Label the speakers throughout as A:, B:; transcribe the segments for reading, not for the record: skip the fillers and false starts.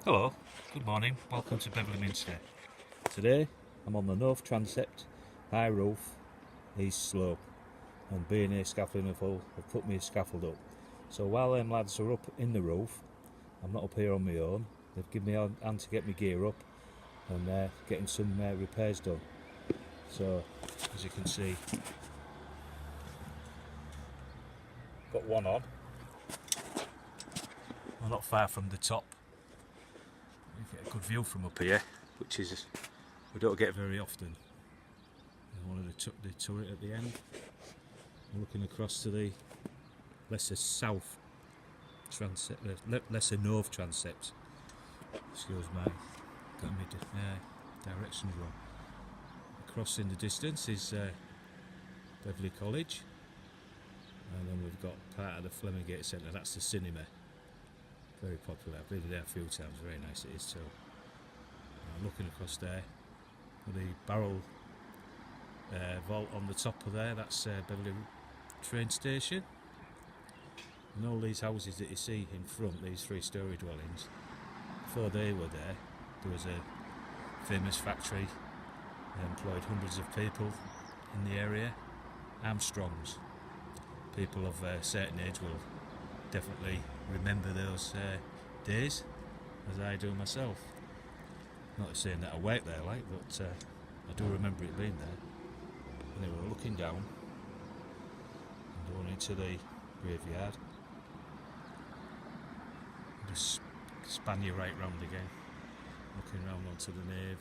A: Hello, good morning, welcome to Beverley Minster. Today I'm on the North Transept High Roof East Slope, and being a scaffolding full, I've put me a scaffold up. So while them lads are up in the roof, I'm not up here on my own. They've given me a hand to get my gear up and getting some repairs done. So as you can see, got one on. I'm not far from the top. You get a good view from up here, which is we don't get very often. There's one of the turret at the end. I'm looking across to the lesser south transept, lesser north transept. Excuse me, got me directions wrong. Across in the distance is Beverley College, and then we've got part of the Flemingate Centre. That's the cinema. Very popular. I've been there a few times. Very nice it is too. I'm looking across there with the barrel vault on the top of there. That's Beverley train station. And all these houses that you see in front, these 3-storey dwellings, before they were there was a famous factory that employed hundreds of people in the area. Armstrongs. People of a certain age will definitely remember those days, as I do myself. Not saying that I worked there, but I do remember it being there. Anyway, we're looking down and going into the graveyard. Just span you right round again, looking round onto the nave,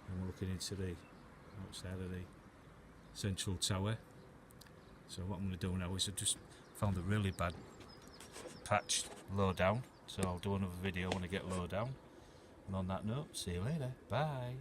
A: and we're looking into the outside of the central tower. So what I'm going to do now is I just found a really bad patch low down, so I'll do another video when I get low down. And on that note, see you later. Bye.